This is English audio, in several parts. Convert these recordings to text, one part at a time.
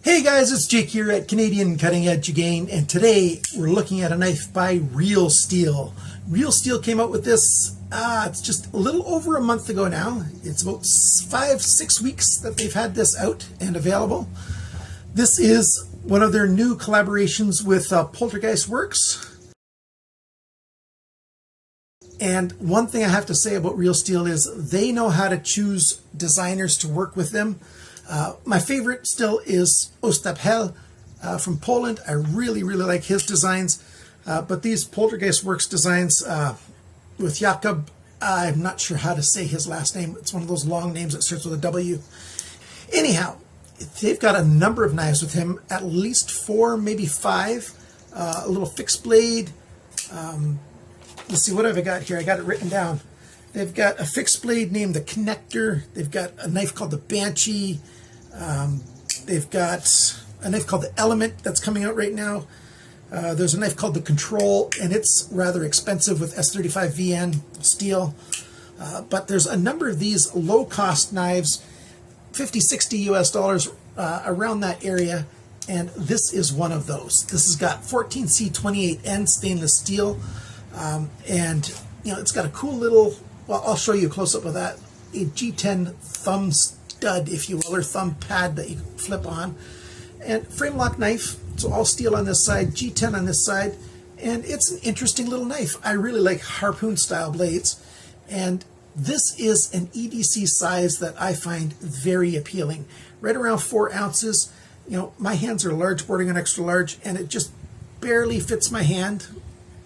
Hey guys, it's Jake here at Canadian Cutting Edge again, and today we're looking at a knife by Real Steel. Real Steel came out with this, it's just a little over a month ago now. It's about 5-6 weeks that they've had this out and available. This is one of their new collaborations with Poltergeist Works. And one thing I have to say about Real Steel is they know how to choose designers to work with them. My favorite still is Ostap from Poland. I really like his designs. But these Poltergeist Works designs with Jakob, I'm not sure how to say his last name. It's one of those long names that starts with a W. Anyhow, they've got a number of knives with him, at least 4, maybe 5. A little fixed blade. Let's see, what have I got here? I got it written down. They've got a fixed blade named the Connector. They've got a knife called the Banshee. They've got a knife called the Element that's coming out right now. There's a knife called the Control, and it's rather expensive with S35 VN steel. But there's a number of these low-cost knives, $50-60 US, around that area, and this is one of those. This has got 14C28N stainless steel, and you know, it's got a cool little, well, I'll show you a close-up of that, a G10 thumb stud, if you will, or thumb pad that you flip on. And frame lock knife, so all steel on this side, G10 on this side, and it's an interesting little knife. I really like harpoon style blades, and this is an EDC size that I find very appealing. Right around 4 ounces. You know, my hands are large, bordering on extra large, and it just barely fits my hand,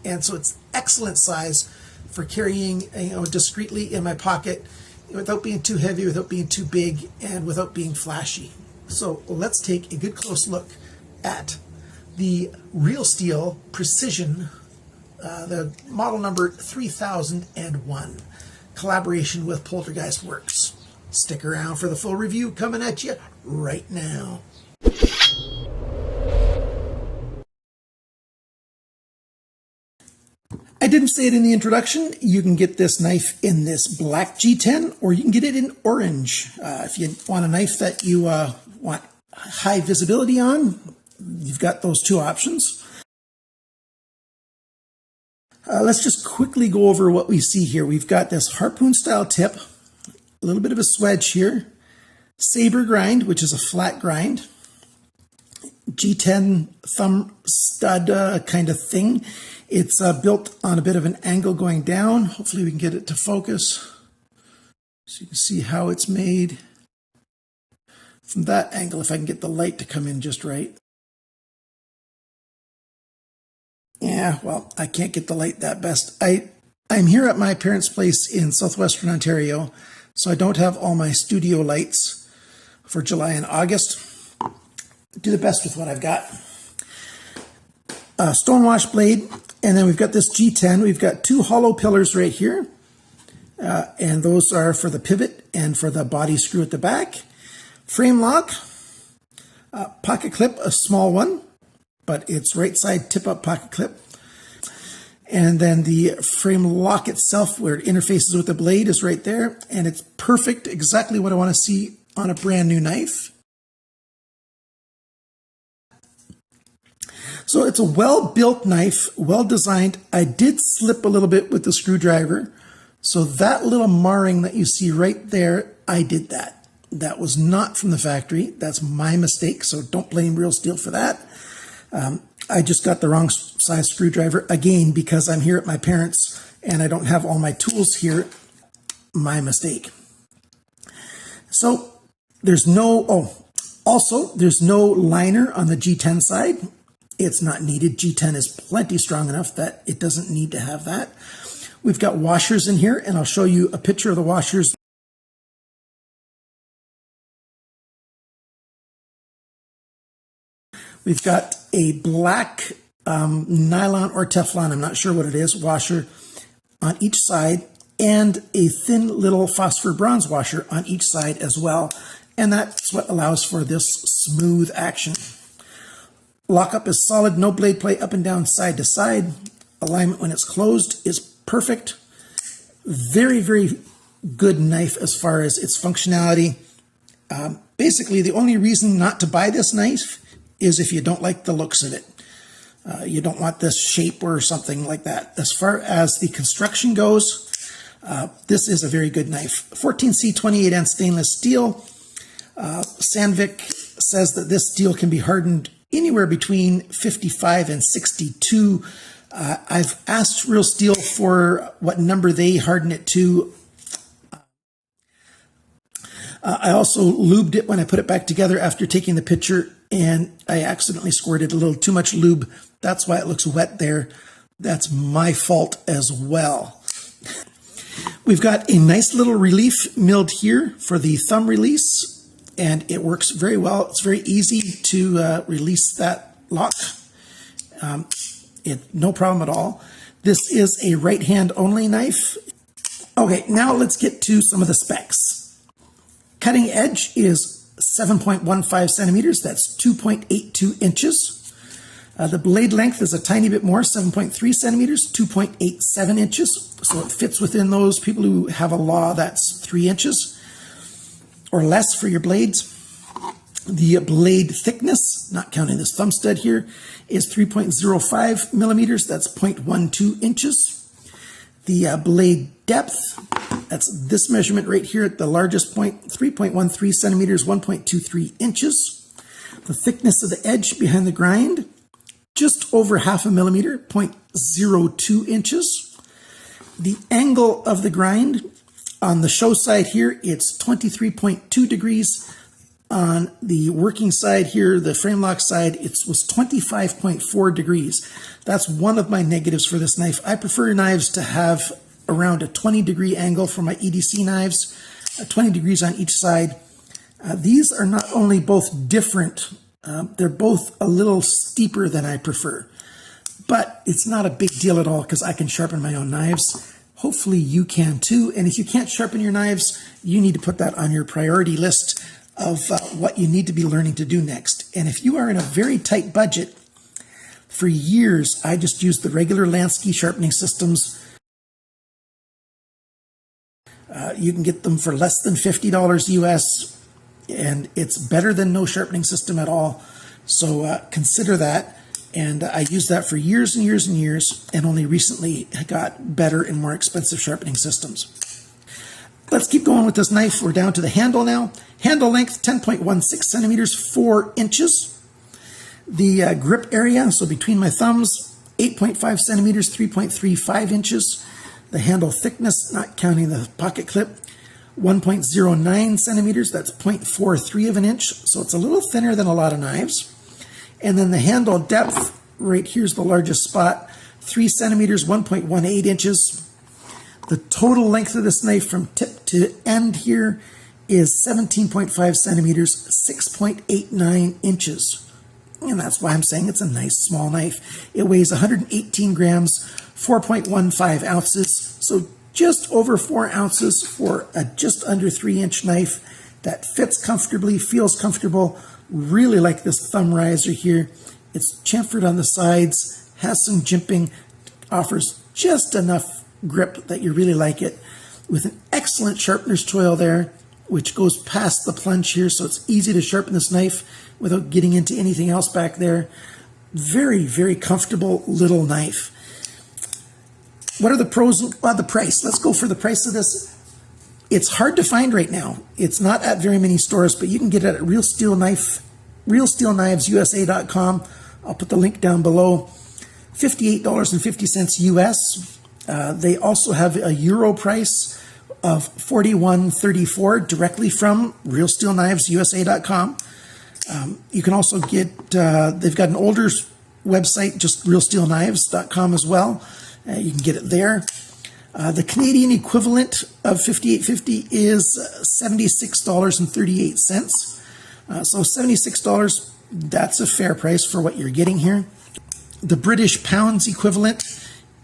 and so it's excellent size for carrying, you know, discreetly in my pocket without being too heavy, without being too big, and without being flashy. So let's take a good close look at the Real Steel Precision, the model number 3001, collaboration with Poltergeist Works. Stick around for the full review coming at you right now. I didn't say it in the introduction. You can get this knife in this black G10, or you can get it in orange. If you want a knife that you want high visibility on, you've got those two options. Let's just quickly go over what we see here. We've got this harpoon style tip, a little bit of a swedge here, saber grind, which is a flat grind, G10 thumb stud kind of thing. It's built on a bit of an angle going down. Hopefully we can get it to focus so you can see how it's made from that angle, if I can get the light to come in just right. Yeah, well, I can't get the light that best. I'm here at my parents' place in southwestern Ontario, so I don't have all my studio lights for July and August. Do the best with what I've got. Stonewash blade, and then we've got this G10. We've got 2 hollow pillars right here, and those are for the pivot and for the body screw at the back. Frame lock, pocket clip, a small one, but it's right side tip-up pocket clip. And then the frame lock itself, where it interfaces with the blade, is right there, and it's perfect, exactly what I want to see on a brand new knife. So it's a well-built knife, well-designed. I did slip a little bit with the screwdriver, so that little marring that you see right there, I did that. That was not from the factory. That's my mistake, so don't blame Real Steel for that. I just got the wrong size screwdriver, again, because I'm here at my parents' and I don't have all my tools here. My mistake. So there's no, there's no liner on the G10 side. It's not needed. G10 is plenty strong enough that it doesn't need to have that. We've got washers in here, and I'll show you a picture of the washers. We've got a black nylon or Teflon, I'm not sure what it is, washer on each side, and a thin little phosphor bronze washer on each side as well. And that's what allows for this smooth action. Lockup is solid, no blade play up and down side to side. Alignment when it's closed is perfect. Very good knife as far as its functionality. Basically, the only reason not to buy this knife is if you don't like the looks of it. You don't want this shape or something like that. As far as the construction goes, this is a very good knife. 14C 28N stainless steel. Sandvik says that this steel can be hardened anywhere between 55 and 62. I've asked Real Steel for what number they harden it to. I also lubed it when I put it back together after taking the picture, and I accidentally squirted a little too much lube. That's why it looks wet there. That's my fault as well. We've got a nice little relief milled here for the thumb release, and it works very well. It's very easy to release that lock. No problem at all. This is a right hand only knife. Okay, now let's get to some of the specs. Cutting edge is 7.15 centimeters. That's 2.82 inches. The blade length is a tiny bit more, 7.3 centimeters, 2.87 inches. So it fits within those people who have a law that's 3 inches or less for your blades. The blade thickness, not counting this thumb stud here, is 3.05 millimeters. That's 0.12 inches. The blade depth, that's this measurement right here at the largest point, 3.13 centimeters, 1.23 inches. The thickness of the edge behind the grind, just over half a millimeter, 0.02 inches. The angle of the grind on the show side here, it's 23.2 degrees. On the working side here, the frame lock side, it was 25.4 degrees. That's one of my negatives for this knife. I prefer knives to have around a 20-degree angle for my EDC knives, 20 degrees on each side. These are not only both different, they're both a little steeper than I prefer. But it's not a big deal at all because I can sharpen my own knives. Hopefully you can too. And if you can't sharpen your knives, you need to put that on your priority list of what you need to be learning to do next. And if you are in a very tight budget, for years I just used the regular Lansky sharpening systems. You can get them for less than $50 US, and it's better than no sharpening system at all. So consider that. And I used that for years and years and years, and only recently got better and more expensive sharpening systems. Let's keep going with this knife. We're down to the handle now. Handle length, 10.16 centimeters, 4 inches. The grip area, so between my thumbs, 8.5 centimeters, 3.35 inches. The handle thickness, not counting the pocket clip, 1.09 centimeters. That's 0.43 of an inch. So it's a little thinner than a lot of knives. And then the handle depth, right here's the largest spot, 3 centimeters, 1.18 inches. The total length of this knife from tip to end here is 17.5 centimeters, 6.89 inches. And that's why I'm saying it's a nice small knife. It weighs 118 grams, 4.15 ounces. So just over 4 ounces for a just under 3-inch knife that fits comfortably, feels comfortable. Really like this thumb riser here. It's chamfered on the sides, has some jimping, offers just enough grip that you really like it, with an excellent sharpener's choil there, which goes past the plunge here, so it's easy to sharpen this knife without getting into anything else back there. Very, very comfortable little knife. What are the pros? The price. Let's go for the price of this. It's hard to find right now. It's not at very many stores, but you can get it at realsteelknivesusa.com. I'll put the link down below. $58.50 US. They also have a euro price of $41.34 directly from realsteelknivesusa.com. You can also get, they've got an older website, just realsteelknives.com as well. You can get it there. The Canadian equivalent of $58.50 is $76.38. So $76, that's a fair price for what you're getting here. The British pounds equivalent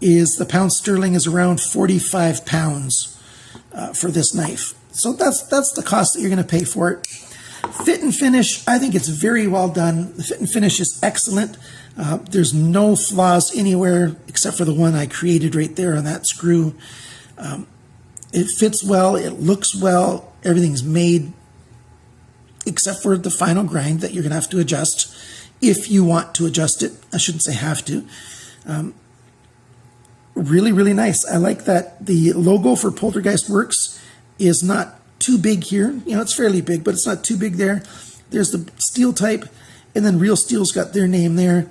is, the pound sterling is around 45 pounds for this knife. So that's the cost that you're going to pay for it. Fit and finish, I think it's very well done. The fit and finish is excellent. There's no flaws anywhere except for the one I created right there on that screw. It fits well, it looks well, everything's made except for the final grind that you're going to have to adjust if you want to adjust it. I shouldn't say have to. Really, really nice. I like that the logo for Poltergeist Works is not too big here. You know, it's fairly big, but it's not too big there. There's the steel type, and then Real Steel's got their name there.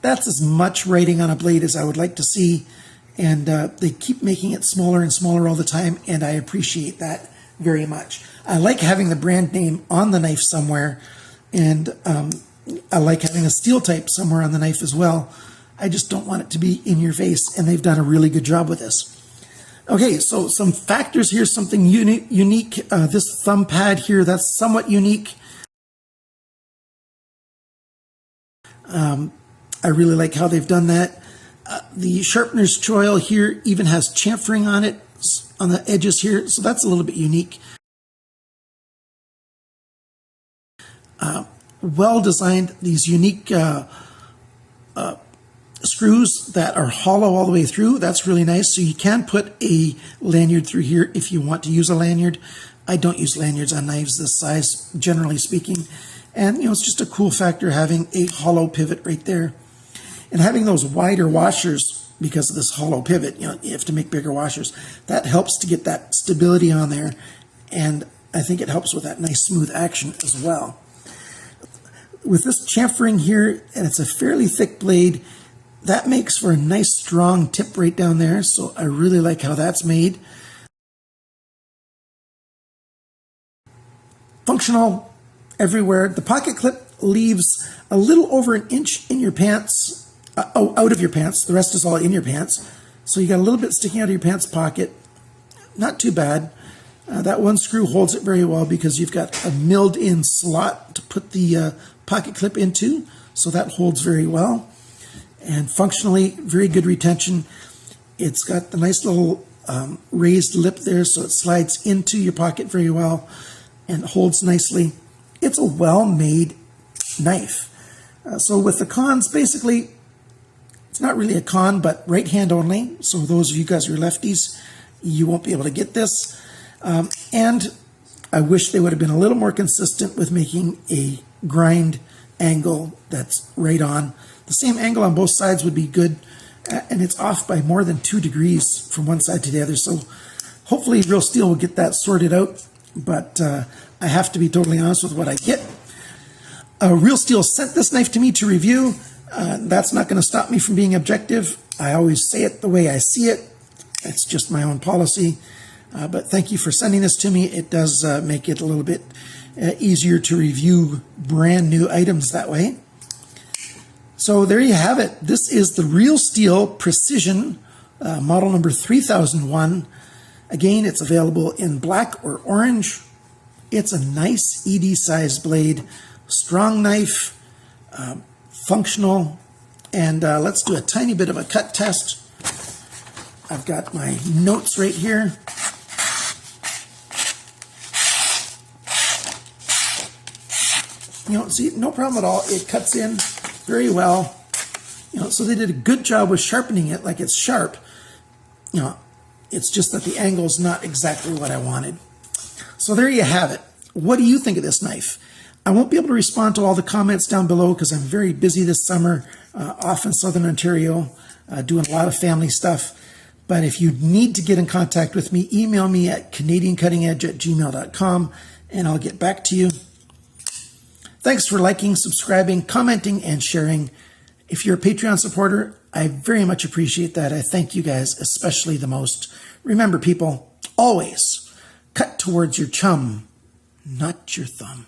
That's as much writing on a blade as I would like to see, and they keep making it smaller and smaller all the time, and I appreciate that very much. I like having the brand name on the knife somewhere, and I like having a steel type somewhere on the knife as well. I just don't want it to be in your face, and they've done a really good job with this. Okay, so some factors here, something unique. This thumb pad here, that's somewhat unique. I really like how they've done that. The sharpener's choil here even has chamfering on it, on the edges here, so that's a little bit unique. Well designed, these unique screws that are hollow all the way through. That's really nice. So you can put a lanyard through here if you want to use a lanyard. I don't use lanyards on knives this size, generally speaking. And, you know, it's just a cool factor having a hollow pivot right there. And having those wider washers because of this hollow pivot, you know, you have to make bigger washers. That helps to get that stability on there. And I think it helps with that nice smooth action as well. With this chamfering here, and it's a fairly thick blade, that makes for a nice strong tip right down there, so I really like how that's made. Functional everywhere. The pocket clip leaves a little over an inch in your pants, out of your pants. The rest is all in your pants. So you got a little bit sticking out of your pants pocket. Not too bad. That one screw holds it very well because you've got a milled in slot to put the pocket clip into, so that holds very well. And functionally, very good retention. It's got the nice little raised lip there, so it slides into your pocket very well and holds nicely. It's a well-made knife. So with the cons, basically, it's not really a con, but right hand only. So those of you guys who are lefties, you won't be able to get this. And I wish they would have been a little more consistent with making a grind angle that's right on. The same angle on both sides would be good, and it's off by more than 2 degrees from one side to the other. So hopefully Real Steel will get that sorted out, but I have to be totally honest with what I get. Real Steel sent this knife to me to review. That's not going to stop me from being objective. I always say it the way I see it. It's just my own policy. But thank you for sending this to me. It does make it a little bit easier to review brand new items that way. So there you have it. This is the Real Steel Precision model number 3001. Again, it's available in black or orange. It's a nice ED size blade, strong knife, functional, and let's do a tiny bit of a cut test. I've got my notes right here. You know, see, no problem at all. It cuts in very well. You know, so they did a good job with sharpening it like it's sharp. You know, it's just that the angle is not exactly what I wanted. So there you have it. What do you think of this knife? I won't be able to respond to all the comments down below because I'm very busy this summer, off in Southern Ontario, doing a lot of family stuff. But if you need to get in contact with me, email me at canadiancuttingedge@gmail.com and I'll get back to you. Thanks for liking, subscribing, commenting, and sharing. If you're a Patreon supporter, I very much appreciate that. I thank you guys especially the most. Remember, people, always cut towards your chum, not your thumb.